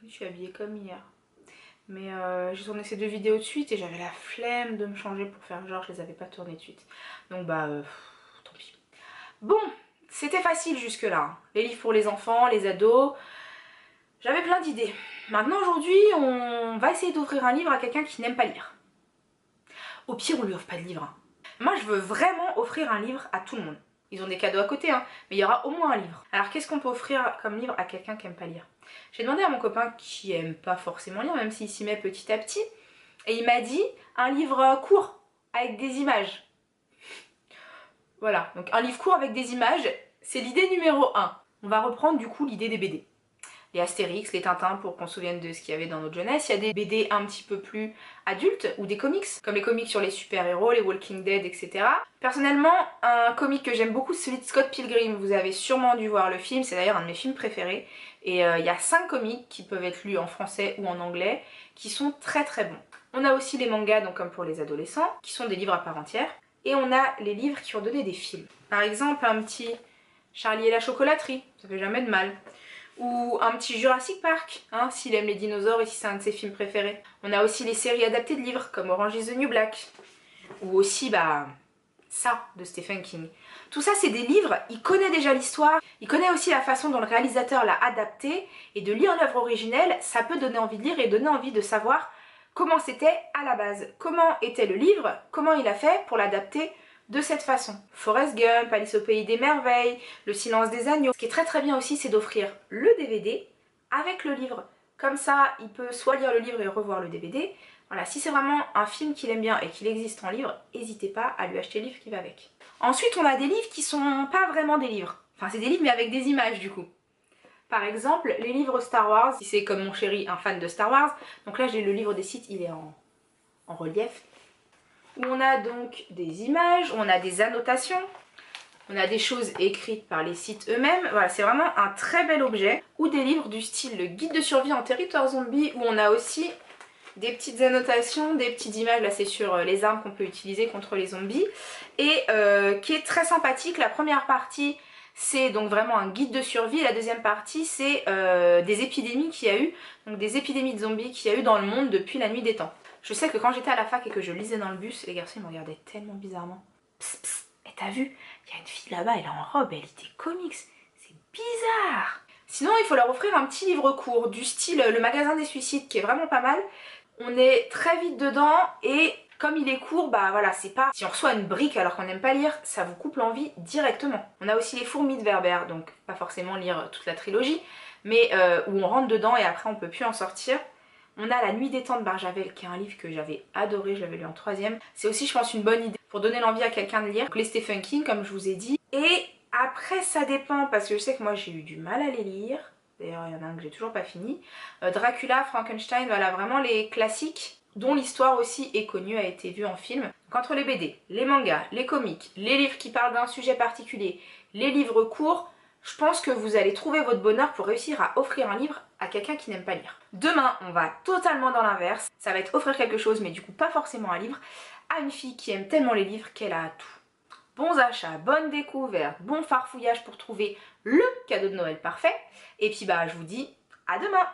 Je suis habillée comme hier. Mais j'ai tourné ces 2 vidéos de suite et j'avais la flemme de me changer pour faire genre je les avais pas tournées de suite. Donc bah tant pis. Bon, c'était facile jusque là. Les livres pour les enfants, les ados. J'avais plein d'idées. Maintenant aujourd'hui on va essayer d'offrir un livre à quelqu'un qui n'aime pas lire. Au pire on lui offre pas de livre. Moi je veux vraiment offrir un livre à tout le monde. Ils ont des cadeaux à côté hein, mais il y aura au moins un livre. Alors qu'est-ce qu'on peut offrir comme livre à quelqu'un qui aime pas lire? J'ai demandé à mon copain qui aime pas forcément lire, même s'il s'y met petit à petit, et il m'a dit un livre court avec des images. Voilà, donc un livre court avec des images, c'est l'idée numéro 1. On va reprendre du coup l'idée des BD. Les Astérix, les Tintins pour qu'on se souvienne de ce qu'il y avait dans notre jeunesse. Il y a des BD un petit peu plus adultes ou des comics, comme les comics sur les super-héros, les Walking Dead, etc. Personnellement, un comic que j'aime beaucoup, c'est celui de Scott Pilgrim. Vous avez sûrement dû voir le film, c'est d'ailleurs un de mes films préférés. Et il y a 5 comics qui peuvent être lus en français ou en anglais, qui sont très très bons. On a aussi les mangas, donc comme pour les adolescents, qui sont des livres à part entière. Et on a les livres qui ont donné des films. Par exemple, un petit Charlie et la chocolaterie, ça fait jamais de mal. Ou un petit Jurassic Park, hein, s'il aime les dinosaures et si c'est un de ses films préférés. On a aussi les séries adaptées de livres, comme Orange is the New Black. Ou aussi, bah, ça, de Stephen King. Tout ça, c'est des livres, il connaît déjà l'histoire, il connaît aussi la façon dont le réalisateur l'a adapté, et de lire l'œuvre originelle, ça peut donner envie de lire et donner envie de savoir comment c'était à la base. Comment était le livre, comment il a fait pour l'adapter de cette façon. Forrest Gump, Alice au pays des merveilles, Le silence des agneaux. Ce qui est très très bien aussi, c'est d'offrir le DVD avec le livre. Comme ça, il peut soit lire le livre et revoir le DVD. Voilà, si c'est vraiment un film qu'il aime bien et qu'il existe en livre, n'hésitez pas à lui acheter le livre qui va avec. Ensuite, on a des livres qui sont pas vraiment des livres. Enfin, c'est des livres mais avec des images du coup. Par exemple, les livres Star Wars, si c'est comme mon chéri un fan de Star Wars. Donc là, j'ai le livre des Sith, il est en relief. Où on a donc des images, on a des annotations, on a des choses écrites par les sites eux-mêmes. Voilà, c'est vraiment un très bel objet. Ou des livres du style le guide de survie en territoire zombie, où on a aussi des petites annotations, des petites images, là c'est sur les armes qu'on peut utiliser contre les zombies. Et qui est très sympathique. La première partie, c'est donc vraiment un guide de survie. Et la deuxième partie, c'est des épidémies qu'il y a eu. Donc des épidémies de zombies qu'il y a eu dans le monde depuis la nuit des temps. Je sais que quand j'étais à la fac et que je lisais dans le bus, les garçons ils me regardaient tellement bizarrement. Psst, psst, et t'as vu, il y a une fille là-bas, elle est en robe, elle était comics. C'est bizarre. Sinon, il faut leur offrir un petit livre court, du style Le magasin des suicides, qui est vraiment pas mal. On est très vite dedans et comme il est court, bah voilà, c'est pas... Si on reçoit une brique alors qu'on n'aime pas lire, ça vous coupe l'envie directement. On a aussi Les fourmis de Werber, donc pas forcément lire toute la trilogie, mais où on rentre dedans et après on peut plus en sortir. On a La nuit des temps de Barjavel, qui est un livre que j'avais adoré, je l'avais lu en 3e. C'est aussi, je pense, une bonne idée pour donner l'envie à quelqu'un de lire. Donc les Stephen King, comme je vous ai dit. Et après, ça dépend, parce que je sais que moi, j'ai eu du mal à les lire. D'ailleurs, il y en a un que j'ai toujours pas fini. Dracula, Frankenstein, voilà, vraiment les classiques dont l'histoire aussi est connue, a été vue en film. Donc entre les BD, les mangas, les comics, les livres qui parlent d'un sujet particulier, les livres courts, je pense que vous allez trouver votre bonheur pour réussir à offrir un livre à quelqu'un qui n'aime pas lire. Demain, on va totalement dans l'inverse. Ça va être offrir quelque chose, mais du coup pas forcément un livre, à une fille qui aime tellement les livres qu'elle a tout. Bons achats, bonne découverte, bon farfouillage pour trouver le cadeau de Noël parfait. Et puis bah je vous dis à demain!